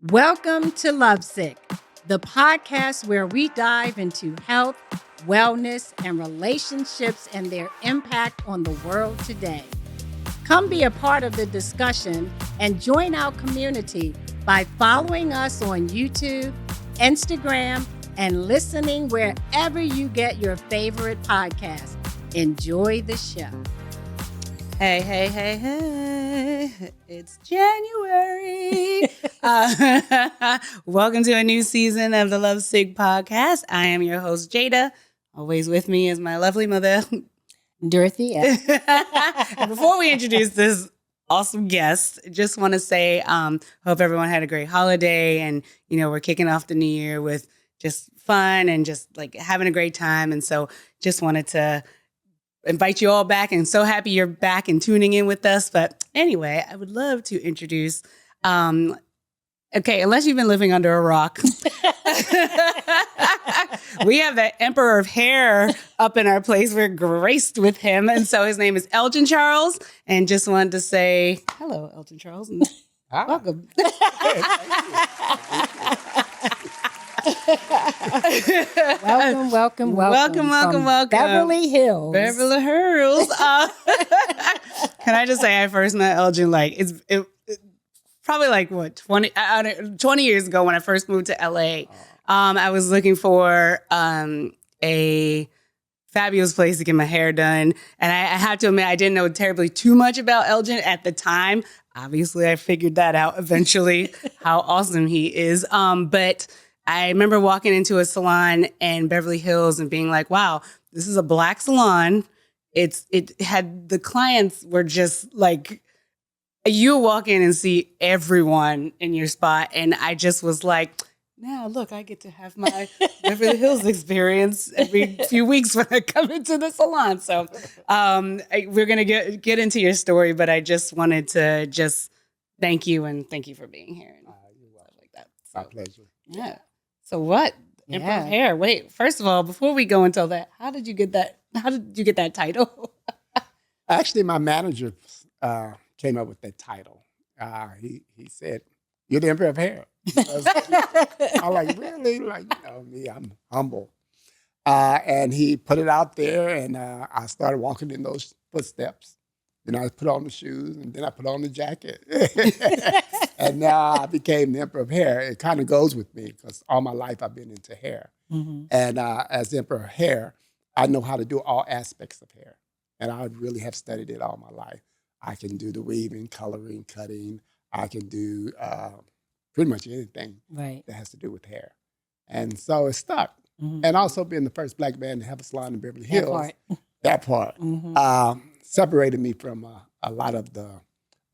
Welcome to Lovesick, the podcast where we dive into health, wellness, and relationships and their impact on the world today. Come be a part of the discussion and join our community by following us on YouTube, Instagram, and listening wherever you get your favorite podcast. Enjoy the show. Hey. It's January. Welcome to a new season of the Lovesick Podcast. I am your host, Jada. Always with me is my lovely mother, Dorothy. And before we introduce this awesome guest, just want to say, hope everyone had a great holiday. And, we're kicking off the new year with just fun and just like having a great time. And so just wanted to invite you all back, and so happy you're back and tuning in with us. But anyway, I would love to introduce, unless you've been living under a rock, we have the Emperor of Hair up in our place. We're graced with him. And so his name is Elgin Charles. And just wanted to say, hello, Elgin Charles. And welcome. Welcome. Beverly Hills. Beverly Hills. Can I just say I first met Elgin probably 20 years ago when I first moved to LA. I was looking for a fabulous place to get my hair done. And I have to admit, I didn't know terribly too much about Elgin at the time. Obviously, I figured that out eventually, how awesome he is. But I remember walking into a salon in Beverly Hills and being like, wow, this is a Black salon. It had, the clients were just like, you walk in and see everyone in your spot. And I just was like, now look, I get to have my Beverly Hills experience every few weeks when I come into the salon. So we're going to get into your story, but I just wanted to just thank you and thank you for being here and stuff like that. My pleasure. Yeah. So what? Emperor of Hair. Wait, first of all, before we go into that, how did you get that title? Actually, my manager came up with that title. He said, "You're the Emperor of Hair." I'm like, really? Me, I'm humble. And he put it out there, and I started walking in those footsteps. Then I put on the shoes, and then I put on the jacket. And now I became the Emperor of Hair. It kind of goes with me because all my life I've been into hair. Mm-hmm. And as Emperor of Hair, I know how to do all aspects of hair. And I really have studied it all my life. I can do the weaving, coloring, cutting. I can do pretty much anything that has to do with hair. And so it stuck. Mm-hmm. And also being the first Black man to have a salon in Beverly Hills. That part. Mm-hmm. Separated me from a lot of the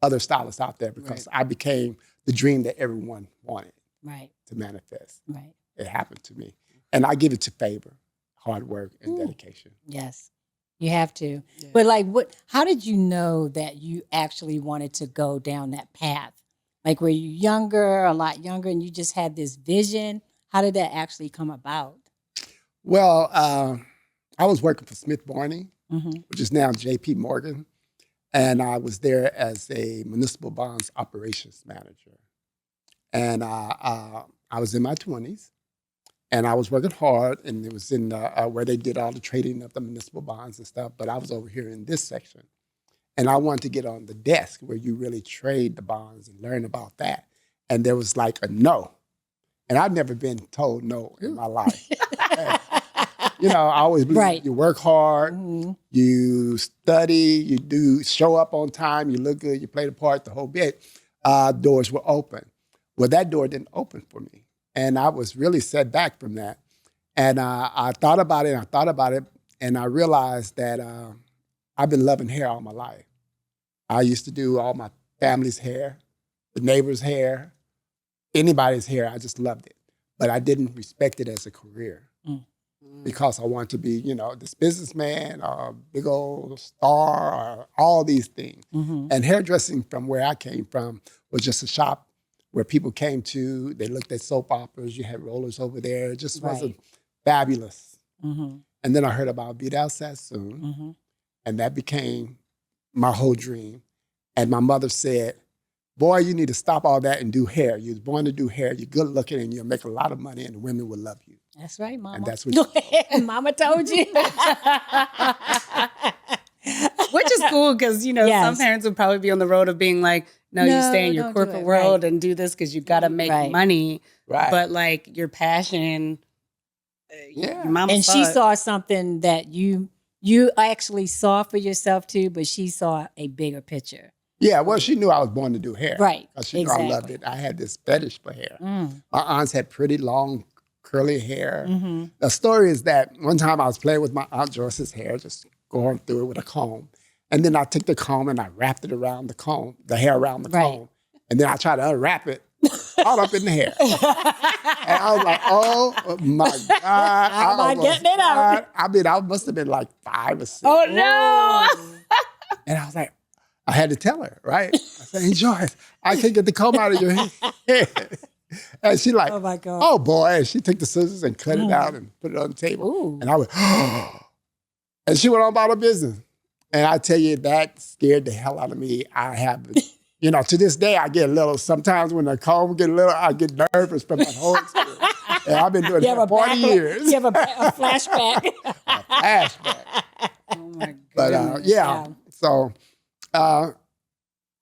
other stylists out there because I became the dream that everyone wanted to manifest. Right. It happened to me. And I give it to favor, hard work, and dedication. Yes, you have to. Yeah. But how did you know that you actually wanted to go down that path? Like, were you a lot younger, and you just had this vision? How did that actually come about? Well, I was working for Smith Barney, which is now J.P. Morgan. And I was there as a municipal bonds operations manager. And I was in my 20s, and I was working hard, and it was in where they did all the trading of the municipal bonds and stuff, but I was over here in this section. And I wanted to get on the desk where you really trade the bonds and learn about that. And there was like a no. And I've never been told no in my life. I always believe you work hard, you study, you show up on time, you look good, you play the part, the whole bit. Doors were open. Well, that door didn't open for me. And I was really set back from that. And I thought about it, and I realized that I've been loving hair all my life. I used to do all my family's hair, the neighbor's hair, anybody's hair. I just loved it. But I didn't respect it as a career. Because I want to be, this businessman or a big old star or all these things. Mm-hmm. And hairdressing from where I came from was just a shop where people came to, they looked at soap operas, you had rollers over there. It just wasn't fabulous. Mm-hmm. And then I heard about Vidal Sassoon, and that became my whole dream. And my mother said, boy, you need to stop all that and do hair. You're born to do hair. You're good looking and you'll make a lot of money and the women will love you. That's right, Mama. And that's what Mama told you. Which is cool because, you know, Yes. some parents would probably be on the road of being like, no, you stay in your don't do corporate it. world Right. and do this because you got to make Right. money. Right. But like your passion, Yeah. your mama And saw she it. saw something that you actually saw for yourself too, but she saw a bigger picture. Yeah, well, she knew I was born to do hair. Right. 'Cause she knew I loved it. I had this fetish for hair. Mm. My aunts had pretty long, curly hair. Mm-hmm. The story is that one time I was playing with my Aunt Joyce's hair, just going through it with a comb. And then I took the comb and I wrapped it around the comb, the hair around the Right. comb. And then I tried to unwrap it, all up in the hair. And I was like, oh my God. How am I almost getting it out? died. I mean, I must have been like 5 or 6. Oh, no. And I was like, I had to tell her, right? I said, hey, Joyce, I can't get the comb out of your head. And she like, Oh my God. oh boy. And she took the scissors and cut it out and put it on the table. Ooh. And I went, and she went on about her business. And I tell you, that scared the hell out of me. I have, you know, to this day, I get a little, sometimes when the comb get a little, I get nervous from my whole experience. And I've been doing it for 40 years. You have a flashback. Flashback. Oh my But God. yeah, so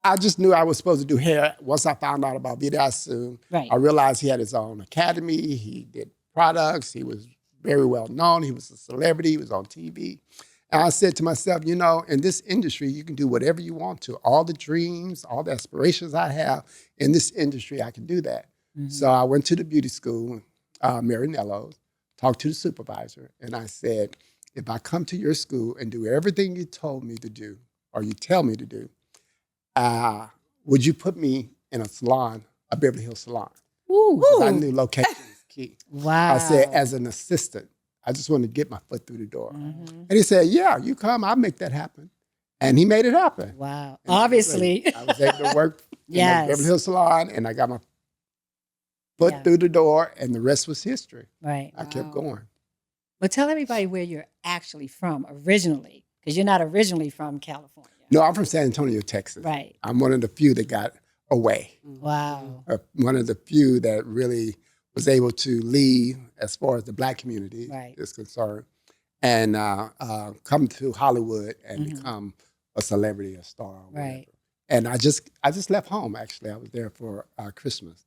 I just knew I was supposed to do hair. Once I found out about Vidasu, Right. I realized he had his own academy. He did products. He was very well known. He was a celebrity. He was on TV. And I said to myself, you know, in this industry, you can do whatever you want to. All the dreams, all the aspirations I have in this industry, I can do that. Mm-hmm. So I went to the beauty school, Marinello's, talked to the supervisor, and I said, if I come to your school and do everything you told me to do, or you tell me to do, would you put me in a salon, a Beverly Hills salon? Ooh. 'Cause I knew location was key. Wow. I said, as an assistant, I just wanted to get my foot through the door. Mhm. And he said, yeah, you come, I'll make that happen. And he made it happen. Wow. And Obviously. I was able to work in Yes. the Beverly Hills salon, and I got my foot Yeah. through the door, and the rest was history. Right. I kept going. Well, tell everybody where you're actually from originally, because you're not originally from California. No, I'm from San Antonio, Texas. Right. I'm one of the few that got away. Wow. One of the few that really was able to leave as far as the Black community Right. is concerned, and come to Hollywood and Mhm. become a celebrity, a star. Or whatever. Right. And I just left home. Actually, I was there for Christmas,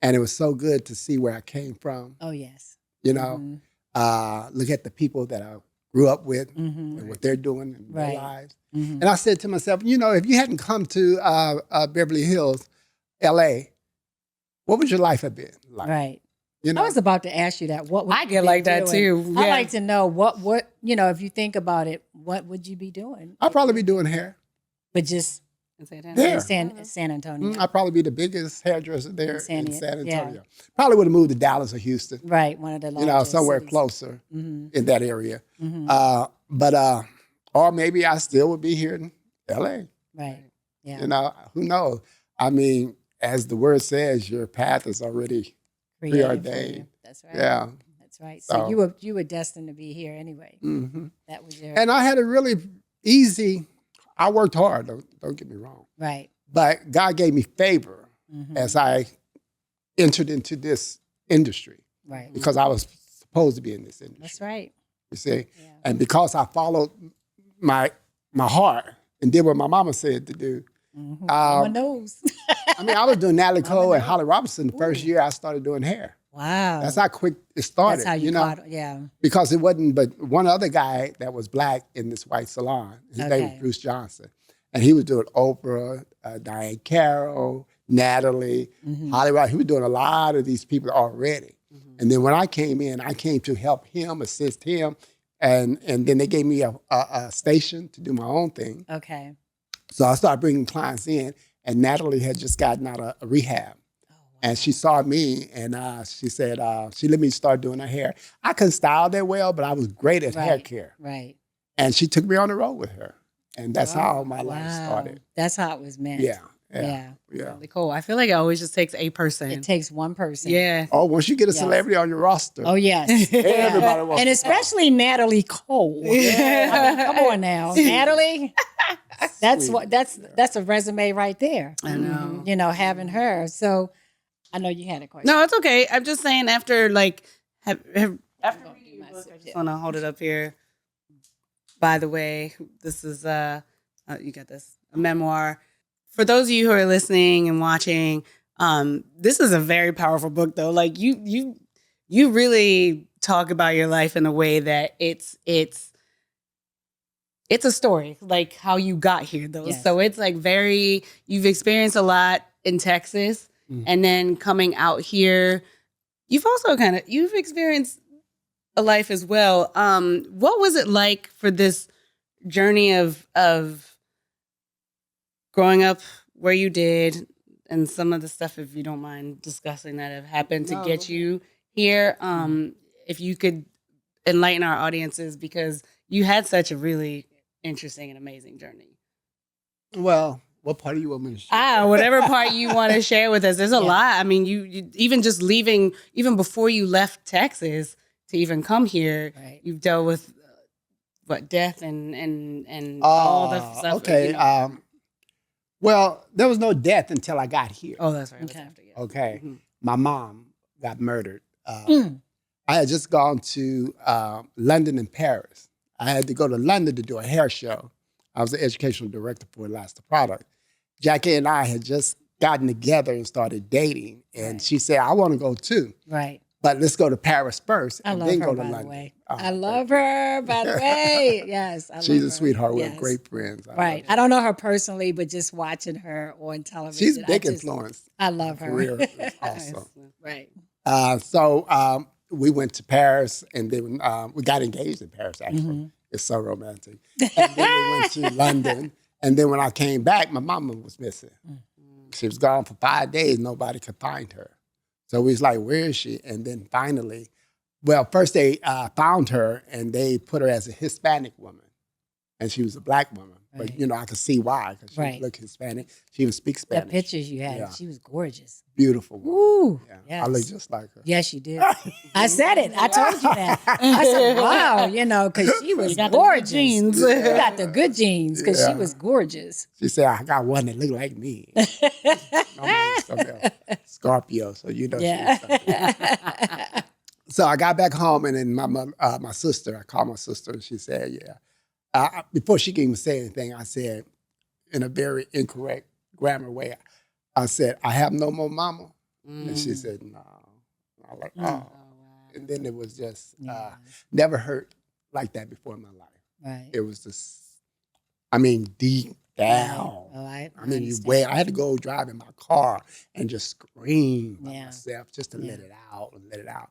and it was so good to see where I came from. Oh, yes. You know, Mhm. look at the people that I grew up with Mhm. and what they're doing in Right. their lives. Mhm. And I said to myself, you know, if you hadn't come to Beverly Hills, LA, what would your life have been like? Right. You know, I was about to ask you that. What would I you get be like that doing? too. I'd Yeah. like to know what you know, if you think about it, what would you be doing? I'd probably be doing hair. But just There. in San Antonio. I'd probably be the biggest hairdresser there In San in San yeah. Antonio. Probably would have moved to Dallas or Houston, Right. One of the you know, largest somewhere cities. closer Mhm. in that area. Mhm. Or maybe I still would be here in LA. Right. Yeah. You know, who knows? I mean, as the word says, your path is already Created for preordained. you. That's right. Yeah. That's right. So, So- you were destined to be here anyway. hmm That was your And I had a really easy, I worked hard, don't get me wrong. right. But God gave me favor Mhm. as I entered into this industry Right. because I was supposed to be in this industry. That's right. You see? Yeah. And because I followed my heart and did what my mama said to do. Mhm. Mama knows. I mean, I was doing Natalie Mama Cole and knows. Holly Robinson the first year I stared doing hair. Wow. That's how quick it started. That's how you know? caught. Yeah. Because it wasn't but one other guy that was Black in this white salon. His name was Okay. Bruce Johnson. And he was doing Oprah, Diane Carroll, Natalie, Mhm. Holly Robinson. He was doing a lot of these people already. And then when I came in, I came to help him, assist him. And then they gave me a station to do my own thing. Okay. So I started bringing clients in. And Natalie had just gotten out of a rehab. Oh, wow. And she saw me and she said, she let me start doing her hair. I couldn't style that well, but I was great at hair Right. care. Right. And she took me on the road with her. And that's Wow. how my life Wow. started. That's how it was meant. Yeah. Yeah. Yeah. Really cool. I feel like it always just takes a person. It takes one person. Yeah. Oh, once you get a Yes. celebrity on your roster, Oh, yes. everybody wants And to especially Natalie Cole. Yeah. I mean, come on now. Natalie, that's Sweet. what that's a resume right there. I know. You know, having her. So I know you had a question. No, it's okay. I'm just saying after like after reading your book, I just want to hold it up here. By the way, this is you got this, a memoir. For those of you who are listening and watching, this is a very powerful book though. Like you really talk about your life in a way that it's a story, like how you got here though. Yes. So it's like you've experienced a lot in Texas. And then coming out here, you've also you've experienced a life as well. What was it like for this journey of growing up where you did, and some of the stuff, if you don't mind discussing, that have happened to get you here? If you could enlighten our audiences, because you had such a really interesting and amazing journey. Well, what part do you want me to share? Whatever part you want to share with us. There's a lot. I mean, you even just leaving, even before you left Texas to even come here, Right. you've dealt with death and all the stuff. Okay. You know. Well, there was no death until I got here. Oh, that's right. Okay. That's after, yeah. Okay. Mhm. My mom got murdered. I had just gone to London and Paris. I had to go to London to do a hair show. I was the educational director for Elastic Product. Jackie and I had just gotten together and started dating. And Right. she said, I want to go too. Right. But let's go to Paris first I and love then her, go to by the London. way. Oh, I love her, by the way. Yes. I She's love a sweetheart. her. We're Yes. great friends. Right. I don't know her personally, but just watching her on television. She's I big just- influence. I love her. Career is awesome. Right. So we went to Paris, and then we got engaged in Paris, actually. Mm-hmm. It's so romantic. And then we went to London. And then when I came back, my mama was missing. She was gone for 5 days. Nobody could find her. So we was like, where is she? And then finally, well, first they found her, and they put her as a Hispanic woman. And she was a black woman. Right. But, you know, I could see why, because she Right. looked Hispanic. She even speaks Spanish. The pictures you had, Yeah. she was gorgeous. Beautiful woman. Ooh. Yeah. Yes. I look just like her. Yes, you did. I said it. I told you that. I said, wow, you know, because she was got the good gorgeous. genes. You got the good genes because Yeah. she was gorgeous. She said, I got one that look like me. My name's something else. Scorpio, so you know she was something. Yeah. So I got back home, and then my sister, I called my sister, and she said, yeah. Before she could even say anything, I said, in a very incorrect grammar way, I said, I have no more mama. And she said, no. I was like, oh. And then it was just never hurt like that before in my life. Right. It was just, I mean, deep down. Oh, I mean, understand. I had to go drive in my car and just scream by Yeah. myself just to let Yeah. it out and let it out.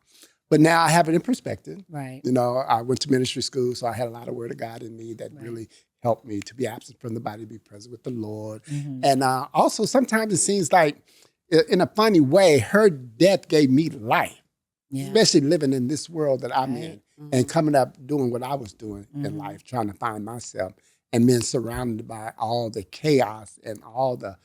But now I have it in perspective. Right. You know, I went to ministry school, so I had a lot of Word of God in me that Right. really helped me to be absent from the body, be present with the Lord. Mhm. And also, sometimes it seems like, in a funny way, her death gave me life, Yeah. especially living in this world that I'm Right. in and coming up doing what I was doing in Mhm. life, trying to find myself and being surrounded by all the chaos and all the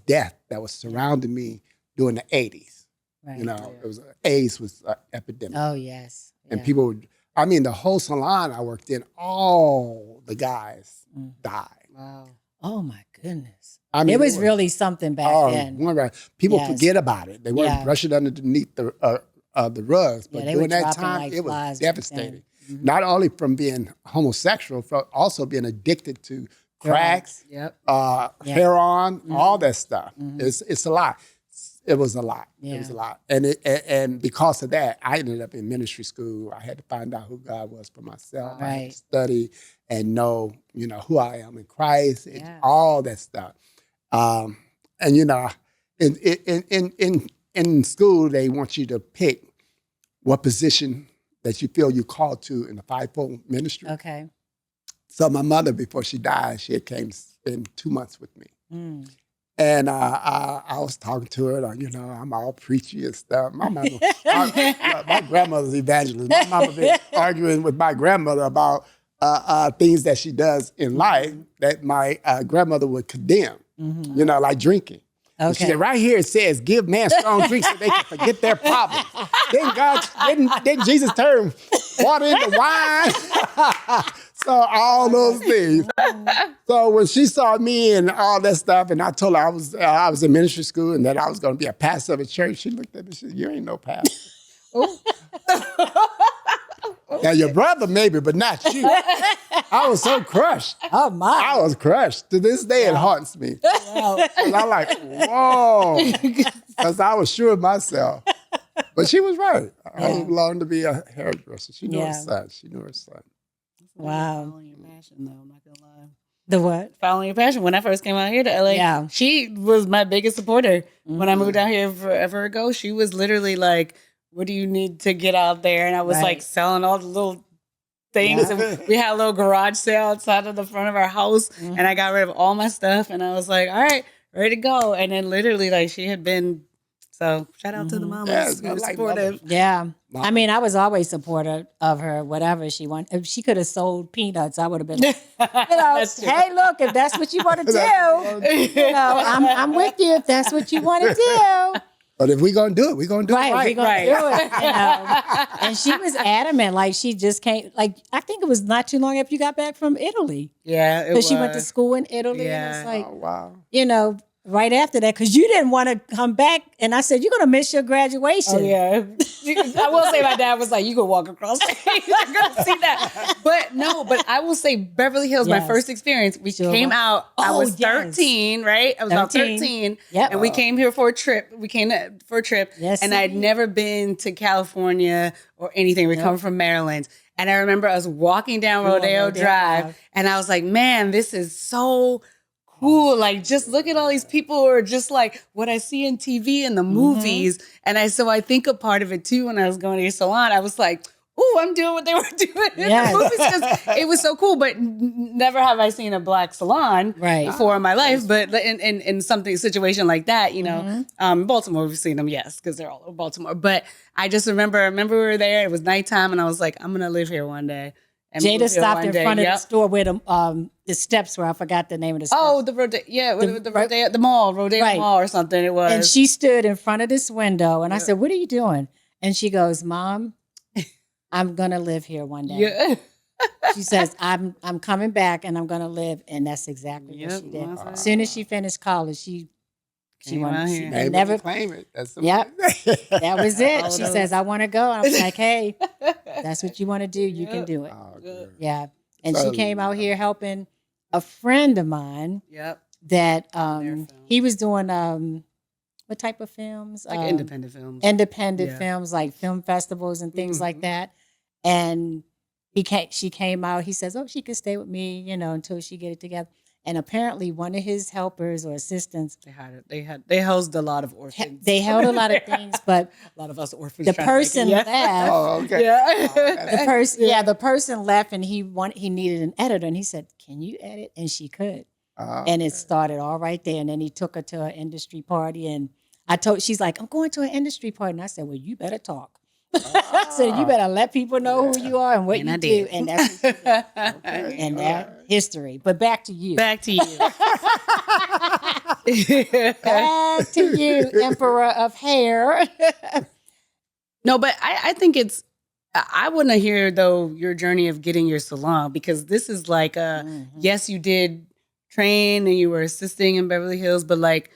death that was surrounding me during the 80s. Right. You know, it was AIDS was an epidemic. Oh, yes. And Yeah. people would, I mean, the whole salon I worked in, all the guys died. Wow. Oh, my goodness. I mean, it was really something back then. People Yes. forget about it. They want Yeah. to brush it underneath the rugs. But Yeah, they were during that dropping time, like it was flies back then. devastating. Mhm. Not only from being homosexual, from also being addicted to crack, Yep. heroin, Mm-hmm. all that stuff. It's a lot. It was a lot. It was Yeah. a lot. And because of that, I ended up in ministry school. I had to find out who God was for myself. I had Right. to study and know, you know, who I am in Christ and Yeah. all that stuff. And you know, in school, they want you to pick what position that you feel you're called to in the fivefold ministry. Okay. So my mother, before she died, she had came spend 2 months with me. Mm. And I was talking to her, like, you know, I'm all preachy and stuff. My mama, my grandmother's evangelist. My mama been arguing with my grandmother about things that she does in life that my grandmother would condemn. you know, like drinking. And she Okay. said, right here it says, give man strong drinks so they can forget their problems. Then Jesus turned water into wine. So all those things. So when she saw me and all that stuff, and I told her I was in ministry school and that I was going to be a pastor of a church, she looked at me and said, you ain't no pastor. Now, your brother maybe, but not you. I was so crushed. Oh, my. I was crushed. To this day, it haunts me. Wow. 'Cause I'm like, whoa. Because I was sure of myself. But she was right. I longed to be a hairdresser. She knew her son. She knew her son. Wow. Following your passion, though. I'm not gonna lie. The what? Following your passion. When I first came out here to LA, Yeah. she was my biggest supporter. When I moved out here forever ago, she was literally like, what do you need to get out there? And I was like selling all the little things. Yeah. And we had a little garage sale outside of the front of our house. And I got rid of all my stuff. And I was like, all right, ready to go. And then literally, like, she had been, so shout out to the mamas. Yes, She was I like supportive. Yeah. I mean, I was always supportive of her, whatever she wanted. If she could have sold peanuts, I would have been like, you know, That's true. hey, look, if that's what you want to do, you know, I'm with you if that's what you want to do. But if we're going to do it, we're going to do it Right, right. we're going to do it. You know? And she was adamant. Like, she just came, like, I think it was not too long after you got back from Italy. Yeah, it Because was. she went to school in Italy. Yeah. And it's like, Oh, wow. you know, right after that, because you didn't want to come back. And I said, you're going to miss your graduation. Oh, yeah. I will say my dad was like, you could walk across the stage. You're going to see that. But I will say Beverly Hills, my Yes. first experience, we Sure. came out, I Oh, was yes. 13, right? I was about 13. 13. Yep. And we came here for a trip. We came for a trip. Yes, and I'd indeed. never been to California or anything. We come from Maryland. And I remember us walking down Rodeo Drive. And I was like, man, this is so cool. Like, just look at all these people who are just like what I see in TV and the movies. And I think a part of it too, when I was going to your salon, I was like, ooh, I'm doing what they were doing in Yes. the movies. 'Cause it was so cool. But never have I seen a black salon Right. before in my life. But in situation like that, you know, Baltimore, we've seen them, yes, because they're all over Baltimore. But I just remember we were there, it was nighttime, and I was like, I'm going to live here one day. And move Jada here stopped one in day. front of the Yep. store where the steps were. I forgot the name of the steps. Oh, the Rodeo, yeah, the Rodeo, the mall, Rodeo Right. Mall or something. It was. And she stood in front of this window, and I said, "What are you doing?" And she goes, "Mom, I'm gonna live here one day." yeah. She says, "I'm coming back, and I'm gonna live." And that's exactly Yep, what she did. that's right. As soon as she finished college, she Came out wanted. here. She Name it never. and claim it. That's the Yep. That was it. All She those. says, "I want to go." And I was like, "Hey, that's what you want to do. You can Yep. do it." Oh, good. Yeah. And So- she came out here helping a friend of mine Yep. that film. he was doing what type of films? Like independent films. Independent Yeah. films, like film festivals and things like Mhm. that. And she came out. He says, "Oh, she could stay with me, you know, until she get it together." And apparently, one of his helpers or assistants, They housed a lot of orphans. they held a lot of things, but a lot of us orphans. the trying to make it, person yeah. left. Oh, okay. Yeah. The person, the person left, and he needed an editor, and he said, "Can you edit?" And she could, and it started all right there. And then he took her to an industry party, and she's like, "I'm going to an industry party," and I said, "Well, you better talk." I said, "You better let people know who you are and what And you I do," did. and that's what she did. Okay. And that history. But back to you. Back to you. Back to you, Emperor of Hair. No, but I think I want to hear, though, your journey of getting your salon, because this is like, yes, you did train and you were assisting in Beverly Hills, but like,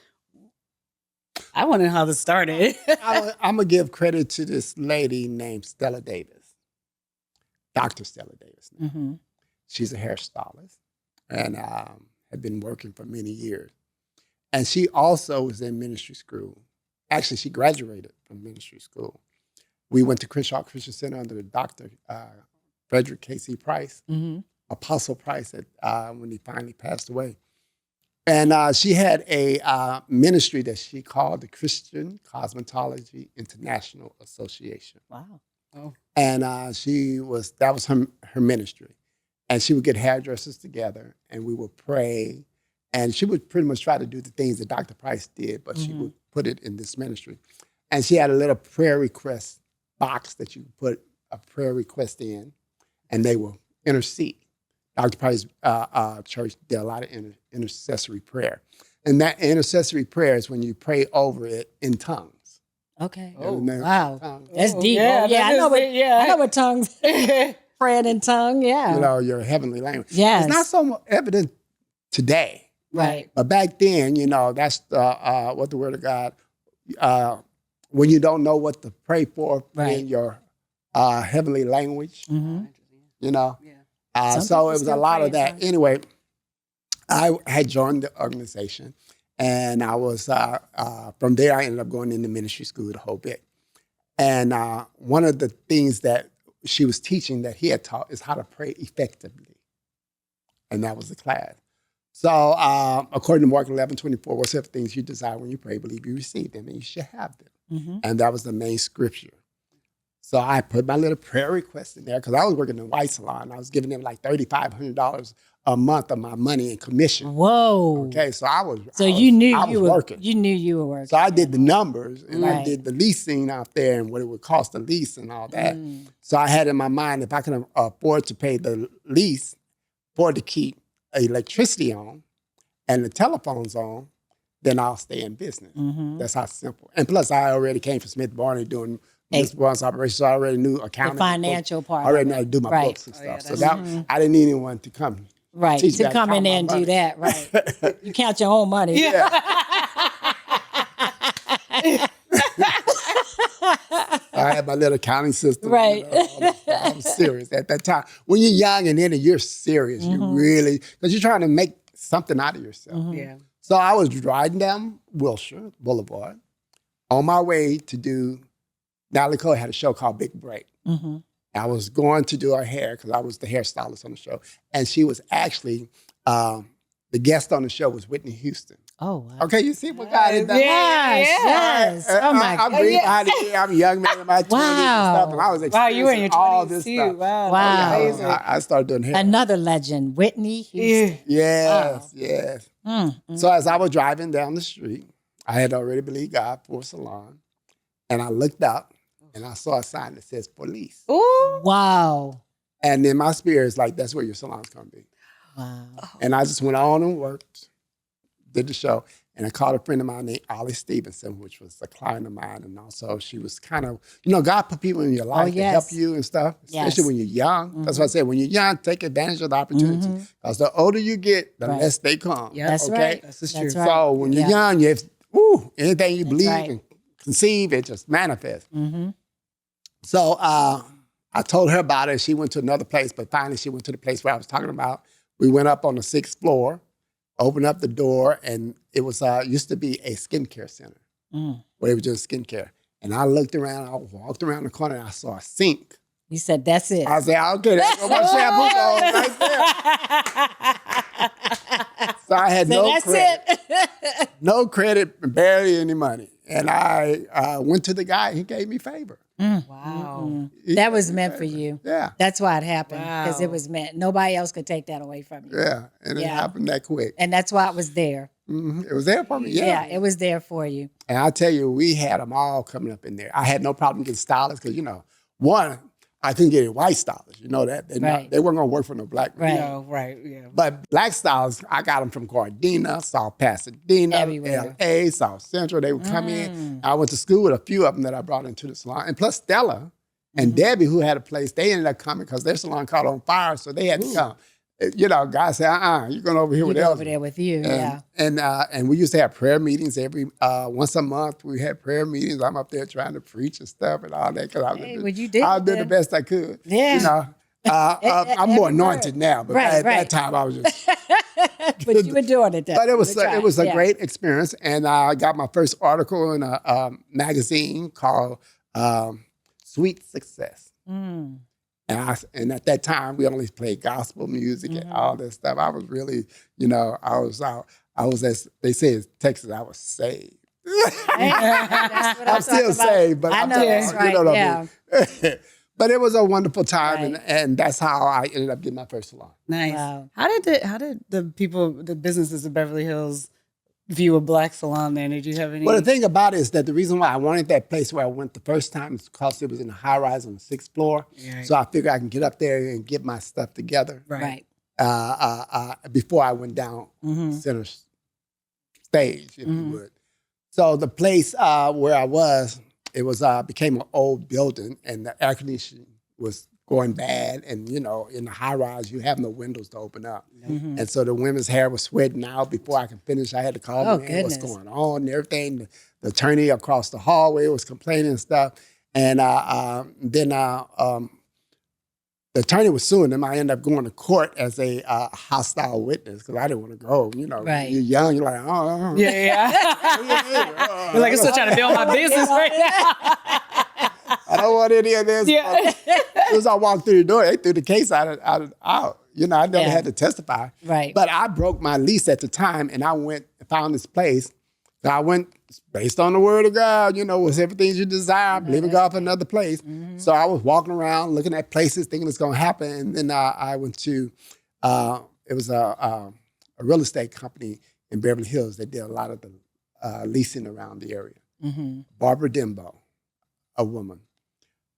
I want to know how this started. I'm going to give credit to this lady named Stella Davis, Dr. Stella Davis. Mm-hmm. She's a hairstylist and had been working for many years. And she also was in ministry school. Actually, she graduated from ministry school. We went to Crenshaw Christian Center under Dr. Frederick K.C. Price, Mm-hmm. Apostle Price, when he finally passed away. And she had a ministry that she called the Christian Cosmetology International Association. Wow. Oh. And that was her ministry. And she would get hairdressers together and we would pray. And she would pretty much try to do the things that Dr. Price did, but she would put it in this ministry. And she had a little prayer request box that you could put a prayer request in, and they will intercede. Dr. Price's church did a lot of intercessory prayer. And that intercessory prayer is when you pray over it in tongues. Okay. Oh, wow. tongues. That's deep. yeah, I know what. yeah. I know what tongues. Praying in tongue. Yeah. You know, your heavenly language. Yes. It's not so evident today. Right. But back then, you know, that's what the word of God, when you don't know what to pray for in your heavenly language, you know. Some So people it was a still lot pray of in that. tongues. Anyway, I had joined the organization, and I was, from there, I ended up going into ministry school the whole bit. And one of the things that she was teaching that he had taught is how to pray effectively. And that was the class. So according to Mark 11:24, whatsoever things you desire when you pray, believe you receive them, and you should have them. And that was the main scripture. So I put my little prayer request in there because I was working in a white salon. I was giving them like $3,500 a month of my money in commission. Whoa. Okay, so I was working. You knew you were working. So I did the numbers and I Right. did the leasing out there and what it would cost to lease and all that. So I had in my mind, if I can afford to pay the lease, afford to keep electricity on and the telephones on, then I'll stay in business. That's how simple. And plus, I already came from Smith Barney doing Smith Barney's operations, so I already knew accounting. The financial part. I already know how to do my Right. books and stuff. So that I didn't need anyone to come. Right. teach me To how come in count there my and money. do that. Right. You count your own money. Yeah. I had my little accounting system. Right. You know, all that stuff. I was serious at that time. When you're young and then you're serious, you really, because you're trying to make something out of yourself. Yeah. So I was driving down Wilshire Boulevard on my way to do, Natalie Cole had a show called Big Break. I was going to do her hair because I was the hairstylist on the show. And she was actually, the guest on the show was Whitney Houston. Oh, wow. Okay, you see what God had done? Yes. Oh, my I'm God. big behind it. I'm a young man in my 20s and stuff, and I was Wow, you were in your experiencing all 20s this too. stuff. Wow. Wow. That's amazing. I started doing hair. Another legend, Whitney Houston. Yes, Wow. yes. Mm. So as I was driving down the street, I had already believed God for a salon, and I looked up, and I saw a sign that says police. Ooh. Wow. And then my spirit is like, that's where your salon's going to be. Wow. And I just went on and worked, did the show, and I called a friend of mine named Ollie Stevenson, which was a client of mine. And also she was kind of, you know, God put people in your life to help you and stuff, especially when you're young. That's why I said, when you're young, take advantage of the opportunity. Because the older you get, the less they come. Yeah, That's right. That's the That's truth. right. So when you're young, you have, anything you believe and conceive, it just manifests. So I told her about it. She went to another place, but finally she went to the place where I was talking about. We went up on the 6th floor, opened up the door, and it was used to be a skincare center where they were doing skincare. And I looked around, I walked around the corner, and I saw a sink. You said, that's it. I said, okay, that's where my shampoo goes right there. So I had no credit. No credit, barely any money. And I went to the guy, he gave me favor. Wow. That was meant for you. Yeah. That's why it happened, because it Wow. was meant. Nobody else could take that away from you. Yeah, and it happened that quick. And that's why it was there. It was there for me, Yeah, it was there for you. And I tell you, we had them all coming up in there. I had no problem getting stylists because, you know, one, I couldn't get any white stylists. You know that. They weren't going to work for no black man. Right. No, right. Yeah. But black stylists, I got them from Gardena, South Pasadena, Everywhere. LA, South Central. They would come in. I went to school with a few of them that I brought into the salon. And plus Stella and Debbie, who had a place, they ended up coming because their salon caught on fire, so they had to come. You know, God said, you're going over here You with go Elgin. over there with you, And we used to have prayer meetings every once a month. We had prayer meetings. I'm up there trying to preach and stuff and all that because I was doing the best I could. Yeah. You know, I'm more anointed now, but at that time I was just. But you were doing it. But it was a great experience, and I got my first article in a magazine called Sweet Success. And at that time, we only played gospel music and all this stuff. I was really, you know, I was, as they say in Texas, I was saved. That's what I'm still saved, but I I'm know talking that's about, right. you know what I mean? But it was a wonderful time, and that's how I ended up getting my first salon. Nice. Wow. How did the businesses of Beverly Hills view a black salon then? Did you have any? Well, the thing about it is that the reason why I wanted that place where I went the first time is because it was in a high rise on the 6th floor. Right. So I figured I can get up there and get my stuff together Right. before I went down stage, if you would. So the place where I was, it was became an old building, and the air conditioning was going bad. And in the high rise, you have no windows to open up, and so the women's hair was sweating out. Before I could finish, I had to call the man, what's going on and everything. The attorney across the hallway was complaining and stuff, and then the attorney was suing him. I ended up going to court as a hostile witness because I didn't want to go. Right. You're young. You're like, oh. Yeah. You're like, I'm still trying to build my business right now. I don't want any of this. Yeah. As soon as I walked through the door, they threw the case out. I never had to testify. Right. But I broke my lease at the time, and I went and found this place. So I went based on the word of God, was everything you desire, believing God for another place. So I was walking around looking at places, thinking it's going to happen. And then I went to, it was a real estate company in Beverly Hills. They did a lot of the leasing around the area. Barbara Dembo, a woman.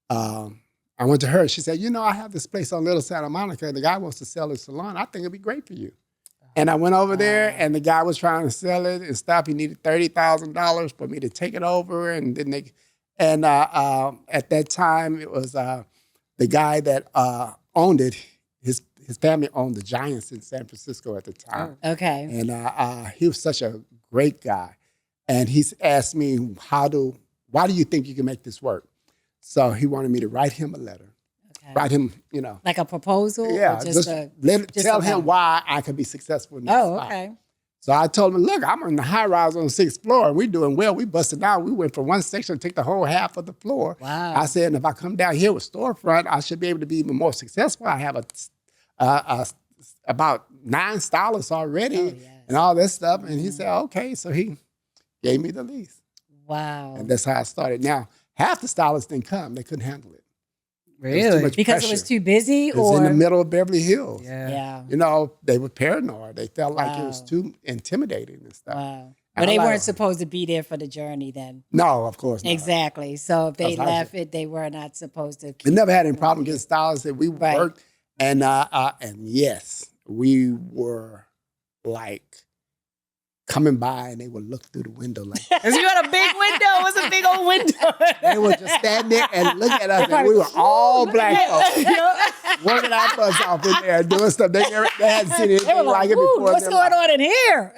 I went to her. She said, I have this place on Little Santa Monica. The guy wants to sell his salon. I think it'd be great for you. And I went over there, and the guy was trying to sell it and stuff. He needed $30,000 for me to take it over, and then at that time it was the guy that owned it. His family owned the Giants in San Francisco at the time. Oh, okay. And he was such a great guy, and he's asked me, why do you think you can make this work? So he wanted me to write him a letter. Write him, like a proposal? Yeah, or tell him why I could be successful in this spot. Okay. So I told him, look, I'm in the high rise on the 6th floor, and we're doing well. We busted out. We went from one section to take the whole half of the floor. Wow. I said, and if I come down here with storefront, I should be able to be even more successful. I have about 9 stylists already and all this stuff. And he said, okay. So he gave me the lease. Wow. And that's how I started. Now, half the stylists didn't come. They couldn't handle it. Really? Because it was too busy? It was in the middle of Beverly Hills. Yeah. They were paranoid. They felt like it was too intimidating and stuff. Wow. But they weren't supposed to be there for the journey then. No, of course not. Exactly. So if they left it, they were not supposed to. We never had any problem getting stylists that we worked. And yes, we were like coming by, and they would look through the window like, because you had a big window. It was a big old window. they would just stand there and look at us, and we were all black folks working our butts off in there doing stuff. They hadn't seen anything like it before. What's going on in here?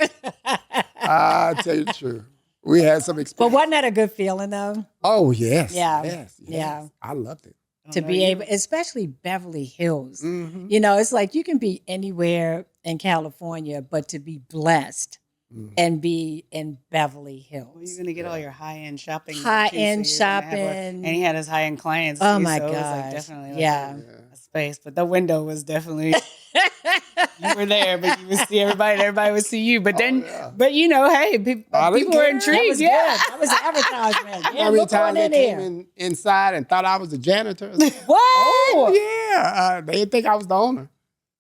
I'll tell you the truth. We had some experience. But wasn't that a good feeling though? Oh, yes. Yeah. Yes. Yeah. I loved it. To be able, especially Beverly Hills. Mm-hmm. It's like you can be anywhere in California, but to be blessed and be in Beverly Hills. Well, you're going to get all your high-end shopping. High-end shopping. And he had his high-end clients. Oh, too, my so God. It was like definitely Yeah. a space. But the window was definitely, you were there, but you would see everybody, and everybody would see you. But then, but hey, people were intrigued. That was advertisement. Yeah, How many look times on they in there. came inside and thought I was the janitor? What? Oh, yeah. They didn't think I was the owner.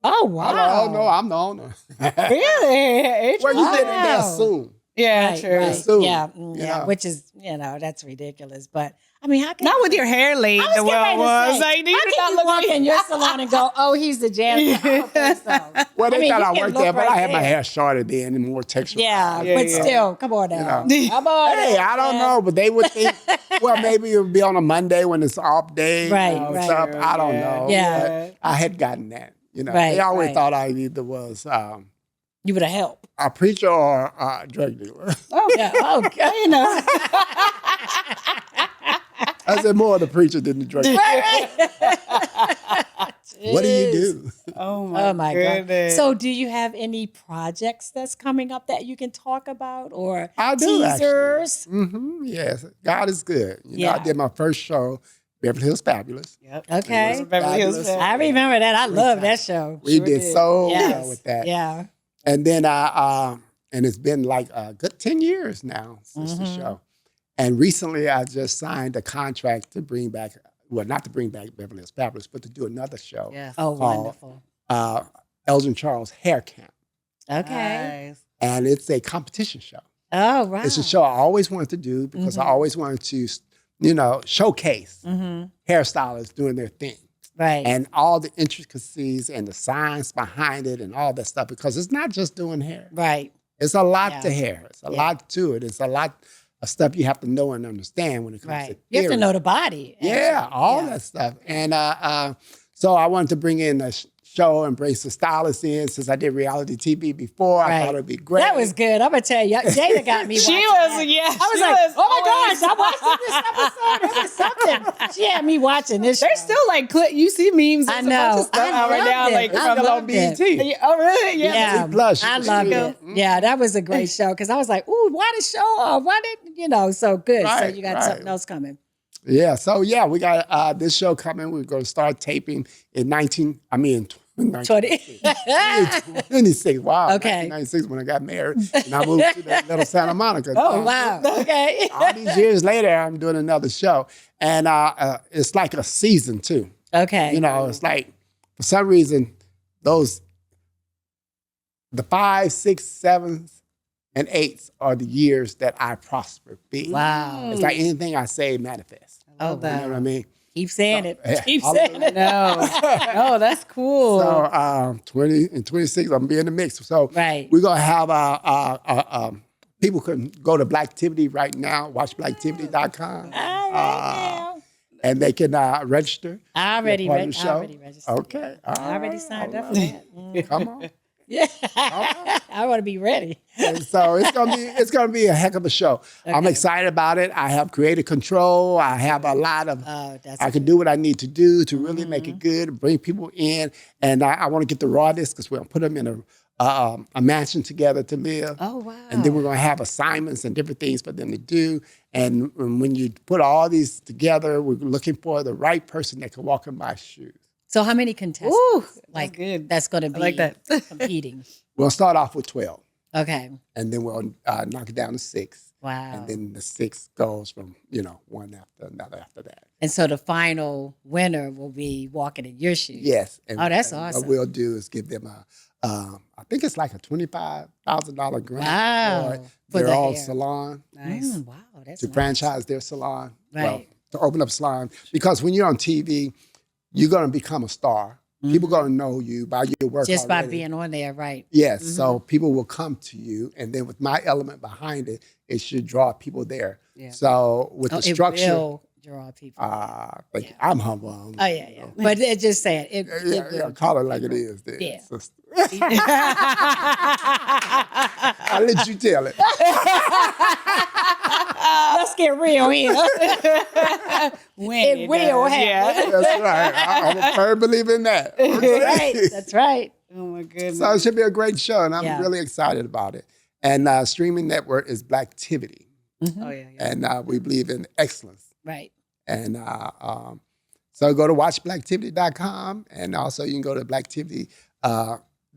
Oh, wow. I'm like, oh, no, I'm the owner. Really? Well, you did it there soon. Yeah, Right, true. right. Soon, Yeah, you know. which is, that's ridiculous. But, I mean, how can Not with your hair laid I was the way getting it ready was. to say, Like, you how did can not you look walk like in your salon and go, oh, he's the janitor? I don't think so. Well, they I mean, thought you I can worked look there, but I right had my there. hair shorter then and more textured. Yeah, Yeah, but yeah. still, come on now. You Come on. Hey, I don't know, but they would think, well, maybe it would be on a Monday when it's off day. Right, and right. stuff. I don't know. Yeah. But I had gotten that. Right, They always right. thought I either was You would have helped. a preacher or a drug dealer. Oh, yeah. Okay. I said more of the preacher than the drug dealer. What do you do? Oh Oh, my God. goodness. So do you have any projects that's coming up that you can talk about or I do, teasers? Yes, God is good. Yeah. I did my first show, Beverly Hills Fabulous. Yep. Okay. It was Beverly Hills. Fabulous. I remember that. I love that show. We did so Yes. well with that. Yeah. And then and it's been like a good 10 years now since the show. And recently I just signed a contract to bring back, well, not to bring back Beverly Hills Fabulous, but to do another show. Yes. Oh, wonderful. Elgin Charles Hair Camp. Okay. Nice. And it's a competition show. Oh, wow. It's a show I always wanted to do because I always wanted to, showcase hairstylists doing their thing. Right. And all the intricacies and the science behind it and all that stuff, because it's not just doing hair. Right. It's a lot to Yeah. hair. It's a lot to it. It's a lot of stuff you have to know and understand when it comes to Right. You have to theory. know the body. Yeah, actually. all Yeah. that stuff. And so I wanted to bring in a show and bring some stylists in since I did reality TV before. I Right. thought it'd be great. That was good. I'm gonna tell you, Jada got me. She watching was, that. yeah. I was she like, was oh my always- gosh, I watched this episode. It was something. She had me watching this. There's show. still like you see memes. I and a bunch know. of stuff I out right now, loved like it. It's I still on loved it. BET. Oh really? Yeah, Plus, I you loved see it. Yeah, that was a great show because I was like, ooh, why the show off? Why did so good? So Right, you got right. something else coming. Yeah, so yeah, we got this show coming. We're going to start taping in 1996. Wow. Okay. 1996 when I got married and I moved to that little Santa Monica. Oh wow. Okay. All these years later, I'm doing another show. And it's like a season too. Okay. It's like, for some reason, the 5, 6, 7s, and 8s are the years that I prosper big. Wow. It's like anything I say manifests. Oh You know wow. what I mean? Keep saying it. Yeah. Keep All saying of it. No, no, that's cool. So 20 and 26, I'm gonna be in the mix. So Right. we're gonna have people can go to Blacktivity right now, watch blacktivity.com, All right now. and they can register. I already Part of the show? registered. Okay, I already signed up for that. Mm. Come on. Yeah. I want to be ready. And so it's gonna be a heck of a show. I'm Okay. excited about it. I have creative control. I have a lot of. Oh, that's I can do what I need to do to really make it good, bring people in, and I want to get the rawness because we're gonna put them in a mansion together to live. Oh wow. And then we're going to have assignments and different things for them to do. And when you put all these together, we're looking for the right person that can walk in my shoes. So how many contestants? Ooh, like good. that's going to be like that. competing. We'll start off with 12, Okay. and then we'll knock it down to 6. Wow. And then the 6 goes from, one after another after that. And so the final winner will be walking in your shoes. Yes. And, Oh, that's and awesome. What we'll do is give them I think it's like a $25,000 grant. Wow. For Their the own hair. salon. Nice. Wow, that's To nice. franchise their salon. Well, Right. to open up a salon. Because when you're on TV, you're going to become a star. People going to know you by your work Just by already. being on there, right? Yes, so people will come to you. And then with my element behind it, it should draw people there. Yeah. So with Oh, the it structure, will draw people. thank you. I'm humble. Oh yeah. But it just saying it. Yeah, it yeah, will. call it like it is. Then, Yeah. sister. I'll let you tell it. Let's get real here. When It will does, happen. That's right. I'm a firm believer in that. Right. That's right. Oh my goodness. So it should be a great show, and I'm Yeah. really excited about it. And streaming network is Blacktivity, Oh yeah. and we believe in excellence. Right. And so go to watchblacktivity.com, and also you can go to Blacktivity,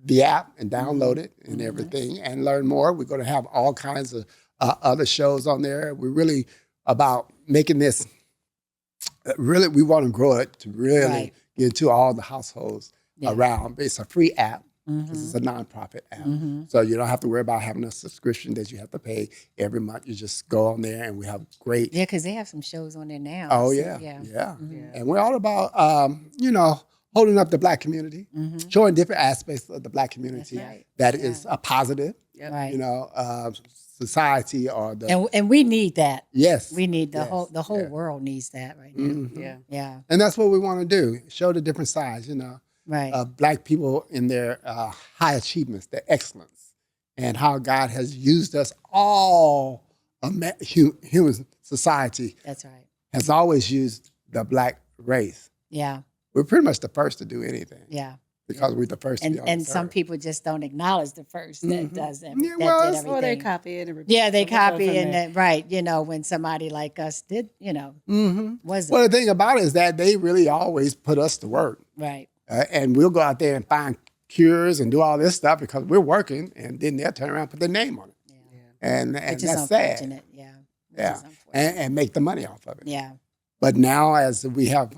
the app, and download it and everything, and learn more. We're going to have all kinds of other shows on there. We're really about making this. Really, we want to grow it to really Right. get to all the households Yeah. around. It's a free app. Because it's a nonprofit app. So you don't have to worry about having a subscription that you have to pay every month. You just go on there and we have great. Yeah, because they have some shows on there now. Oh, So, yeah. yeah. Yeah. Yeah. And we're all about, holding up the Black community, showing different aspects of the Black community That's right. that is a positive, Yep. Right. society or the. And we need that. Yes. We need the yes, whole yeah. world needs that right now. Mhm. Yeah. Yeah. And that's what we want to do, show the different sides, Right. Black people in their high achievements, their excellence, and how God has used us all, human society That's right. has always used the Black race. Yeah. We're pretty much the first to do anything Yeah. because we're the first to be on And this some earth. people just don't acknowledge the first that does them. Yeah, that well, did it's- Or they everything. copy it and repeat Yeah, they it. We'll go copy from and there. then, right, when somebody like us did, was Well, the thing about it is that they really always put us to work. right. And we'll go out there and find cures and do all this stuff because we're working, and then they'll turn around and put their name on it. Yeah. And Which is that's sad. unfortunate. Yeah. Which Yeah. is unfortunate. And make the money off of it. Yeah. But now, as we have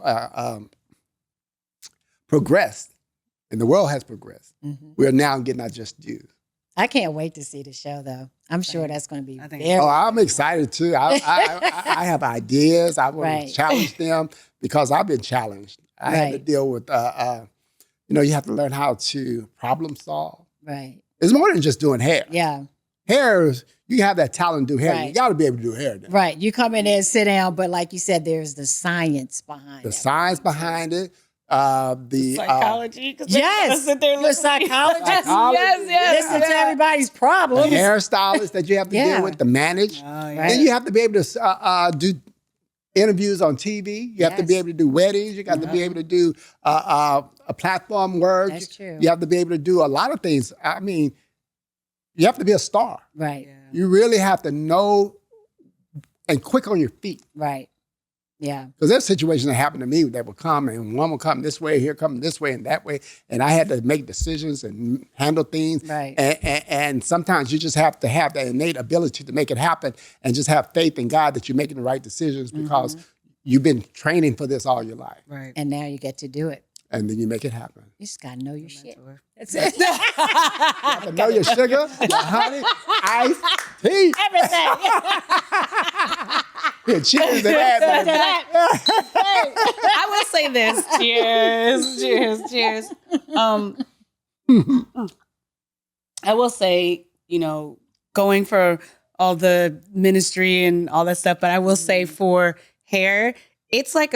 progressed, and the world has progressed, Mhm. we're now getting our just dues. I can't wait to see the show, though. I'm sure that's going to be I think- very. Oh, I'm excited too. I have ideas. I want Right. to challenge them because I've been challenged. I had to Right. deal with, you have to learn how to problem solve. Right. It's more than just doing hair. Yeah. Hair, you have that talent to do hair. Right. You got to be able to do hair. Then. Right. You come in there and sit down, but like you said, there's the science behind The it. science behind it. The Psychology. Yes. Sit there You're a psychologist. Yes. Listen to everybody's problems. the hairstylist that you have to deal with, to manage. Right. Then you have to be able to do interviews on TV. You have to be able to do weddings. You got to be able to do a platform work. That's true. You have to be able to do a lot of things. I mean, you have to be a star. Right. You really have to know and quick on your feet. Right. Yeah. Because there's situations that happen to me that will come, and one will come this way, here come this way and that way. And I had to make decisions and handle things. Right. And sometimes you just have to have that innate ability to make it happen and just have faith in God that you're making the right decisions because you've been training for this all your life. Right. And now you get to do it. And then you make it happen. You just got to know your shit. That's it. You have to know your sugar, your honey, ice, tea. Everything. Yeah, cheers to that. I will say this. Cheers. I will say, going for all the ministry and all that stuff, but I will say for hair, it's like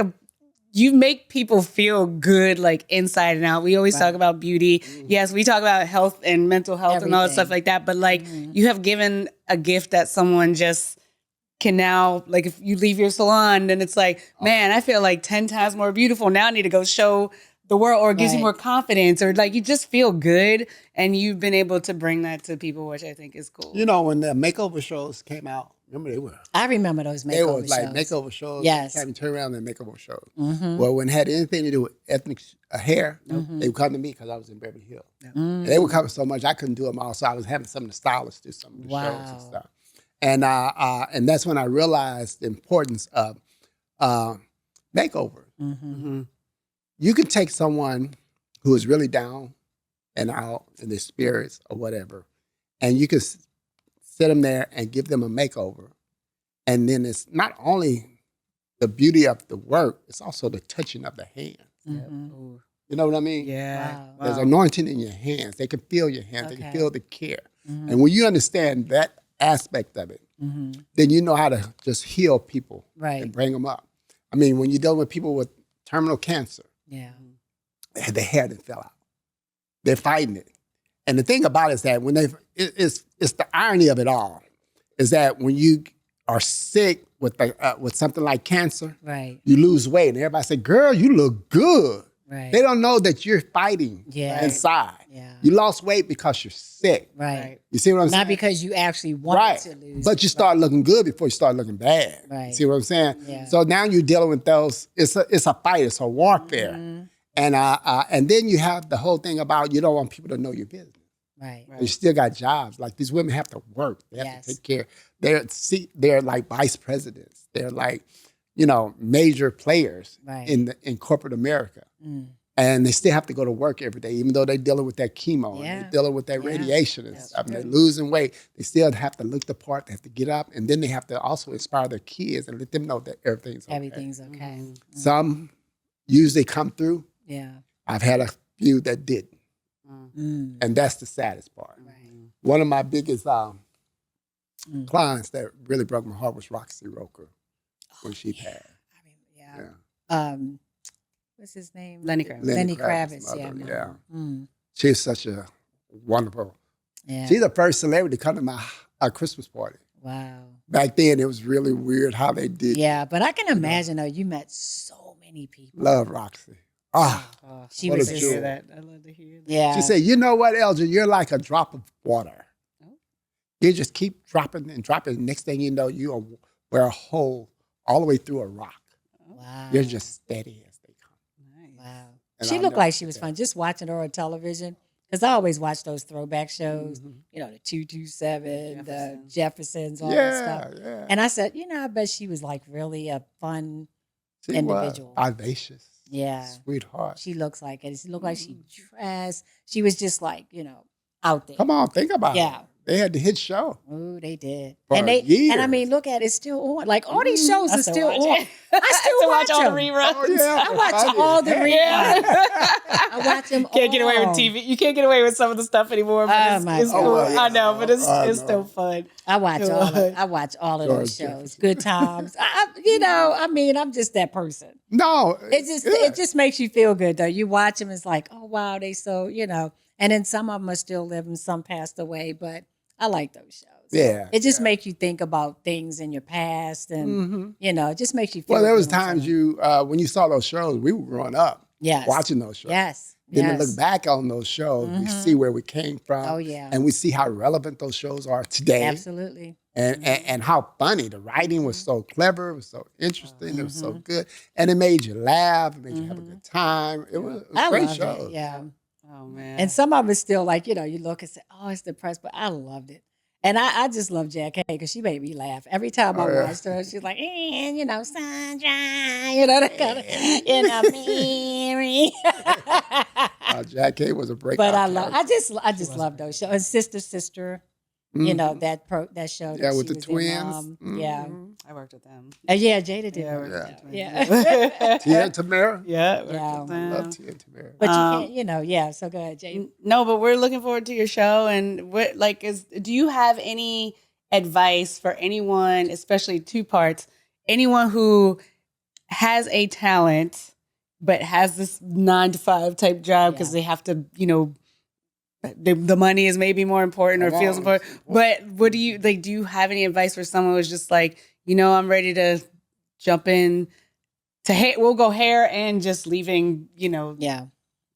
you make people feel good, like inside and out. We always talk about beauty. Yes, we talk about health and mental health and all that stuff like that. But like you have given a gift that someone just can now, like if you leave your salon, then it's like, man, I feel like 10 times more beautiful. Now I need to go show the world, or it gives you more confidence, or like you just feel good. And you've been able to bring that to people, which I think is cool. When the makeover shows came out, remember they were. I remember those makeover shows. They were like makeover shows. Yes. Having turn around and makeover shows. Well, when it had anything to do with ethnic hair, they would come to me because I was in Beverly Hills. And they would come so much I couldn't do them all. So I was having some of the stylists do some of the shows and stuff. And that's when I realized the importance of makeover. You can take someone who is really down and out in their spirits or whatever, and you can sit them there and give them a makeover. And then it's not only the beauty of the work, it's also the touching of the hands. You know what I mean? Yeah. Wow. There's anointing in your hands. They can feel your hands. They can feel the care. And when you understand that aspect of it, then you know how to just heal people and bring them up. I mean, when you're dealing with people with terminal cancer, their hair that fell out. They're fighting it. And the thing about it is that when it's the irony of it all, is that when you are sick with something like cancer, you lose weight. And everybody say, girl, you look good. Right. They don't know that you're fighting inside. Yeah. You lost weight because you're sick. Right. You see what I'm saying? Not because you actually wanted to lose. But you start looking good before you start looking bad. Right. You see what I'm saying? Yeah. So now you're dealing with those. It's a fight. It's a warfare. And then you have the whole thing about you don't want people to know your business. Right. You still got jobs. Like these women have to work. They have to take care. They're like vice presidents. They're like, major players in corporate America. And they still have to go to work every day, even though they're dealing with that chemo and they're dealing with that radiation and stuff. And they're losing weight. They still have to look the part. They have to get up. And then they have to also inspire their kids and let them know that everything's okay. Everything's okay. Some usually come through. Yeah. I've had a few that didn't. And that's the saddest part. One of my biggest clients that really broke my heart was Roxy Roker when she passed. What's his name? Lenny Kravitz. Lenny Kravitz, mother, She's such a wonderful. Yeah. She's the first celebrity to come to my Christmas party. Wow. Back then, it was really weird how they did. Yeah, but I can imagine though, you met so many people. Love Roxy. She what was a just, jewel. I love to hear that. yeah. She said, you know what, Elgin? You're like a drop of water. You just keep dropping and dropping. Next thing you know, you wear a hole all the way through a rock. Wow. You're just steady as they come. Wow. And She I'll looked never like she was fun. Just watching her on television. Because I always watch those throwback shows, the 227, the Jeffersons, all that stuff. Yeah. And I said, I bet she was like really a fun individual. Was vivacious. Yeah. Sweetheart. She looks like it. She looked like she dressed. She was just like, out there. Come on, think about it. Yeah. They had the hit show. Oh, they did. For And I years. mean, look at it, it's still on. Like all these shows are still watch on. it. I still watch all the them. reruns. Oh, yeah, I watch funny. all the reruns. Yeah. I watch them all. Can't get away with TV. You can't get away with some of the stuff anymore. But Oh, it's, my it's God. cool. Oh, yeah. I know, but it's I it's know. still fun. I watch all of those George shows. Good times. I mean, I'm just that person. No, It just makes you feel good though. You watch them, it's like, oh wow, they so, and then some of them are still living, some passed away, but I like those shows. Yeah, It just makes you think about things in your past and, it just makes you feel Well, there was good. times when you saw those shows, we were growing up Yes. watching those shows. Yes. Then yes. to look back on those shows, we see where we came from. Oh, yeah. And we see how relevant those shows are today. Absolutely. And how funny. The writing was so clever, it was so interesting, it was so good. And it made you laugh, it made you have a good time. It was I great loved shows. it. Yeah. Oh man. And some of it's still like, you look and say, oh, it's depressed, but I loved it. And I just love Jack Hay because she made me laugh. Every time I watched her, she's like, sunshine, that kind of, Mary. Jack Hay was a breakout But character. I just love those shows. And Sister, that show. Yeah, that with she the was in, twins. Yeah. I worked with them. Yeah, Jada did. Yeah, I work worked with with them. them. Yeah. Tia and Tamara. Yeah, Yeah. worked with them. Love Tia and Tamara. But you can't, so go ahead, Jada. No, but we're looking forward to your show. And do you have any advice for anyone, especially two parts, anyone who has a talent but has this 9-to-5 type job because they have to, the money is maybe more important or feels important. But what do you like? Do you have any advice for someone who's just like, I'm ready to jump in to hair? We'll go hair and just leaving,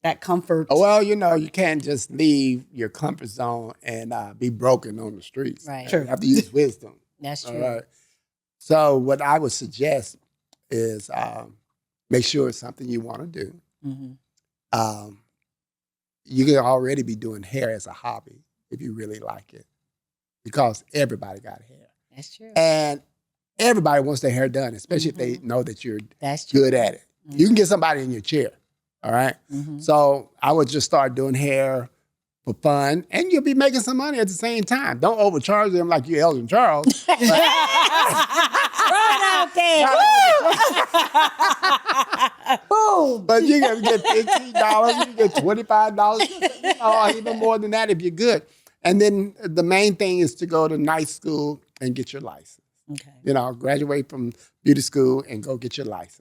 that comfort. Well, you can't just leave your comfort zone and be broken on the streets. Right. Sure. You have to use wisdom. That's All true. right. So what I would suggest is make sure it's something you want to do. Mm-hmm. You can already be doing hair as a hobby if you really like it, because everybody got hair. That's true. And everybody wants their hair done, especially if they know that you're That's true. good at it. You can get somebody in your chair, all right? So I would just start doing hair for fun, and you'll be making some money at the same time. Don't overcharge them like you're Elgin Charles. Throw it out there. Boom. But you can get $15, you can get $25, or even more than that if you're good. And then the main thing is to go to night school and get your license. Okay. Graduate from beauty school and go get your license.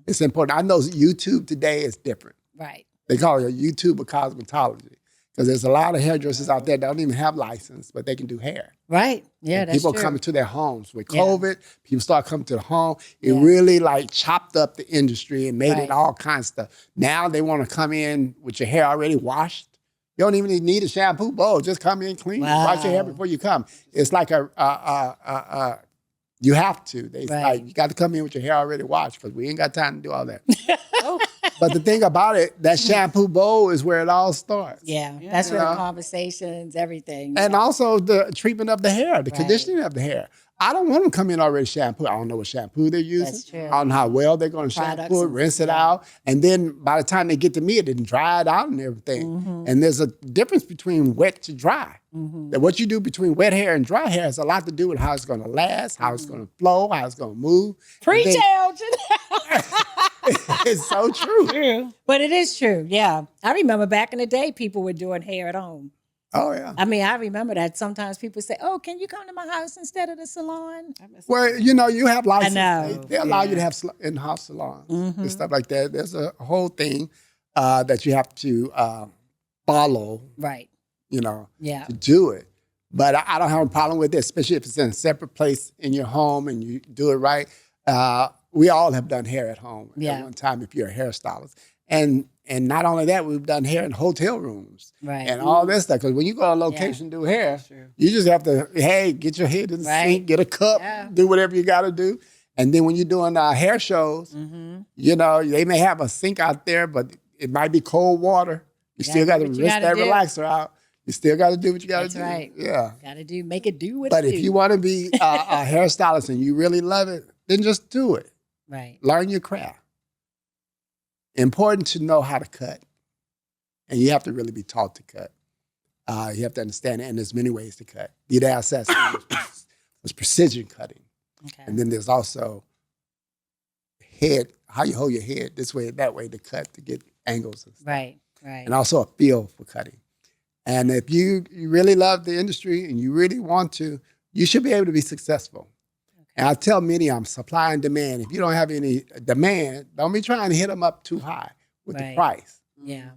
It's important. I know YouTube today is different. Right. They call it YouTube of cosmetology, because there's a lot of hairdressers out there that don't even have license, but they can do hair. Right. Yeah, And that's people true. coming to their homes. With Yeah. COVID, people start coming to the home. It Yeah. really chopped up the industry and made Right. it all kinds of stuff. Now they want to come in with your hair already washed. You don't even need a shampoo bowl. Just come in clean. Wash your hair Wow. before you come. It's like you have to. They Right. like, you got to come in with your hair already washed, because we ain't got time to do all that. But the thing about it, that shampoo bowl is where it all starts. Yeah. That's where the Yeah. conversations, everything. And also the treatment of the hair, the Right. conditioning of the hair. I don't want them to come in already shampoo. I don't know what shampoo they're using. That's true. I don't know how well they're going to Products shampoo it, and- rinse it yeah. out. And then by the time they get to me, it didn't dry it out and everything. And there's a difference between wet to dry. That what you do between wet hair and dry hair has a lot to do with how it's going to last, how it's going to flow, how it's going to move. Preach, And then- Elgin. It's so true. But it is true. Yeah. I remember back in the day, people were doing hair at home. Oh, yeah. I mean, I remember that sometimes people say, oh, can you come to my house instead of the salon? Well, you have license. know. They allow you to have in-house salons and stuff like that. There's a whole thing that you have to follow, Right. Yeah. to do it. But I don't have a problem with it, especially if it's in a separate place in your home and you do it right. We all have done hair at home Yeah. at one time if you're a hairstylist. And not only that, we've done hair in hotel rooms Right. and all this stuff. Because when you go on location to do hair, you just have to, get your head in the Right. sink, get a cup, Yeah. do whatever you got to do. And then when you're doing hair shows, they may have a sink out there, but it might be cold water. You still got to do what you rinse gotta that do. relaxer out. You still got to do what you got to That's do. right. Yeah. Gotta make it do what But it if do. you want to be a hairstylist and you really love it, then just do it. Right. Learn your craft. Important to know how to cut. And you have to really be taught to cut. You have to understand it, and there's many ways to cut. The assassin was precision cutting. Okay. And then there's also head, how you hold your head this way and that way to cut, to get angles and stuff. Right. And also a feel for cutting. And if you really love the industry and you really want to, you should be able to be successful. Okay. And I tell many, I'm supply and demand. If you don't have any demand, don't be trying to hit them up too high with the price. Yeah.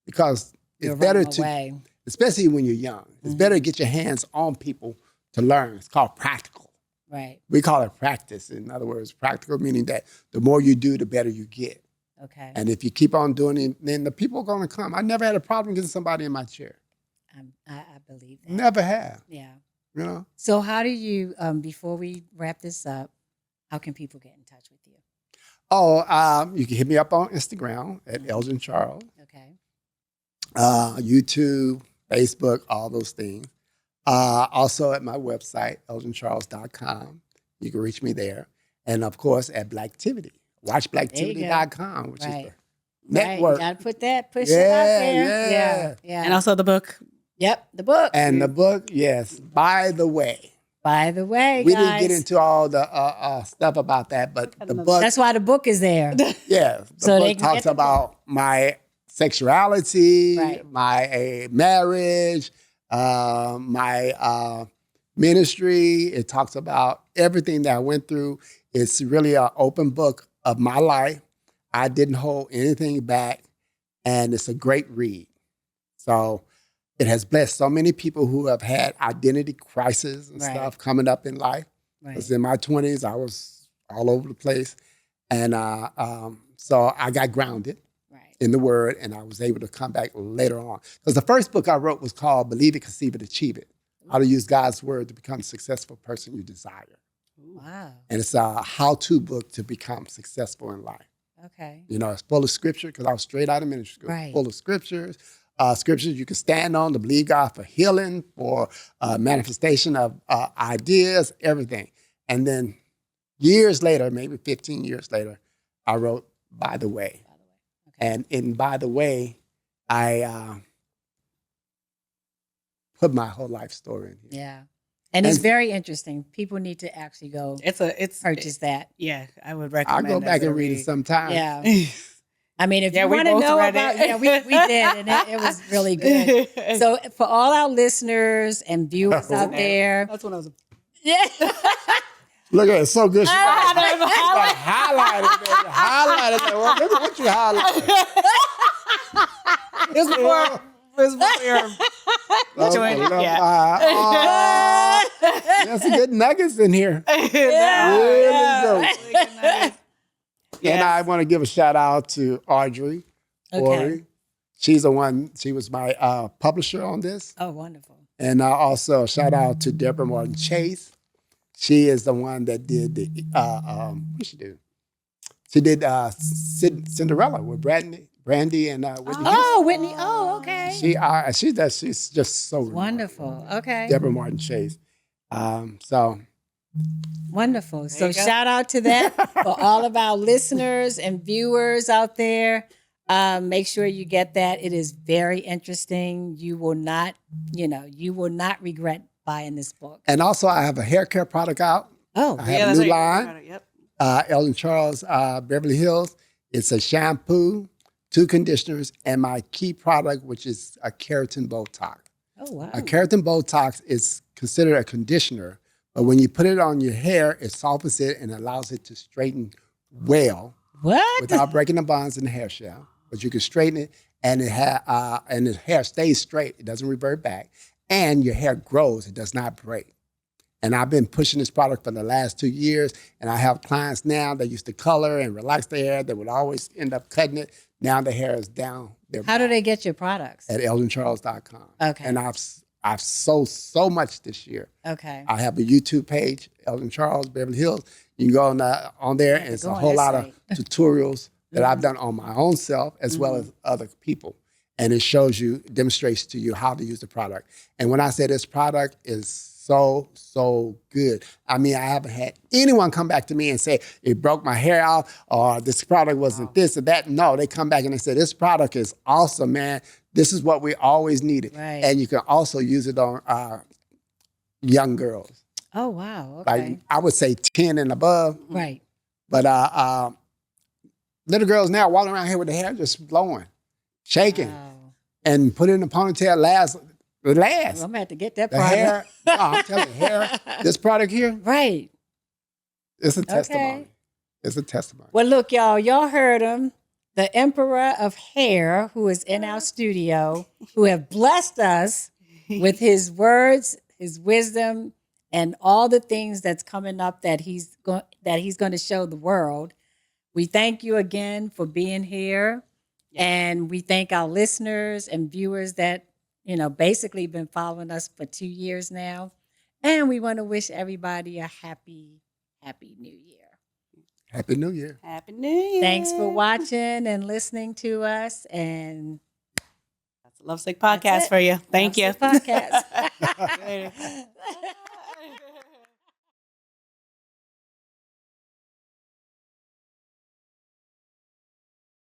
Because it's better to, especially when you're young, it's better to get your hands on people to learn. It's called practical. Right. We call it practice. In other words, practical meaning that the more you do, the better you get. Okay. And if you keep on doing it, then the people are going to come. I never had a problem getting somebody in my chair. I believe that. Never have. Yeah. You know? So how do you, before we wrap this up, how can people get in touch with you? Oh, you can hit me up on Instagram at Elgin Charles. Okay. YouTube, Facebook, all those things. Also at my website, elgincharles.com. You can reach me there. And of course at Blacktivity. WatchBlacktivity.com, which is the network. You gotta push it out there. Yeah. And also the book. Yep, the book. And the book, yes. By the way, guys. we didn't get into all the stuff about that, but the book. That's why the book is there. Yeah, the book talks about my sexuality, my marriage, my ministry. It talks about everything that I went through. It's really an open book of my life. I didn't hold anything back, and it's a great read. So it has blessed so many people who have had identity crisis and stuff coming up in life. Because in my 20s, I was all over the place. And so I got grounded in the Word, and I was able to come back later on. Because the first book I wrote was called Believe It, Conceive It, Achieve It. How to use God's Word to become the successful person you desire. Wow. And it's a how-to book to become successful in life. Okay. You know, it's full of scripture, because I was straight out of ministry school. Full of scriptures. Scriptures you can stand on to believe God for healing, for manifestation of ideas, everything. And then years later, maybe 15 years later, I wrote By the Way. Okay. And in By the Way, I put my whole life story in here. Yeah. And it's very interesting. People need to actually go purchase that. Yeah, I would recommend. I'll go back and read it sometime. Yeah. I mean, if you want to know about it, we did, and it was really good. So for all our listeners and viewers out there. That's when I was Look at it, it's so good. She got highlighted, baby. Highlighted. Well, look at what you highlighted. It was before your There's some good nuggets in here. Really good. And I want to give a shout out to Audrey. Ori. She's the one, she was my publisher on this. Oh, wonderful. And also a shout out to Deborah Martin Chase. She is the one that did the, what did she do? She did Cinderella with Brandy and Whitney. Oh, Whitney. Oh, okay. She's just so wonderful. Okay. Deborah Martin Chase. So. Wonderful. So shout out to that for all of our listeners and viewers out there. Make sure you get that. It is very interesting. You will not regret buying this book. And also I have a hair care product out. Oh, I have a new line. Elgin Charles, Beverly Hills. It's a shampoo, 2 conditioners, and my key product, which is a keratin Botox. Oh, wow. A keratin Botox is considered a conditioner. But when you put it on your hair, it softens it and allows it to straighten well. What? Without breaking the bonds in the hair shaft. But you can straighten it, and the hair stays straight. It doesn't revert back. And your hair grows. It does not break. And I've been pushing this product for the last 2 years, and I have clients now that used to color and relax their hair. They would always end up cutting it. Now the hair is down. How do they get your products? At elgincharles.com. Okay. And I've sold so much this year. Okay. I have a YouTube page, Elgin Charles, Beverly Hills. You can go on there, and it's a whole lot of tutorials that I've done on my own self as well as other people. And it demonstrates to you how to use the product. And when I say this product is so good. I mean, I haven't had anyone come back to me and say, it broke my hair out, or this product wasn't this or that. No, they come back and they say, this product is awesome, man. This is what we always needed. Right. And you can also use it on young girls. Oh, wow. Okay. Like, I would say 10 and above. Right. But little girls now walking around here with their hair just blowing, shaking, and put it in a ponytail last. Well, I'm going to have to get that The product. hair, no, I'm telling you, hair, this product here, Right. it's a testimony. Okay. It's a testimony. Well, look, y'all heard him. The Emperor of Hair, who is in our studio, who have blessed us with his words, his wisdom, and all the things that's coming up that he's going to show the world. We thank you again for being here. Yes. And we thank our listeners and viewers that, basically been following us for 2 years now. And we want to wish everybody a happy New Year. Happy New Year. Happy New Year. Thanks for watching and listening to us. And that's a Lovesick Podcast for you. Thank you. Podcast. Later.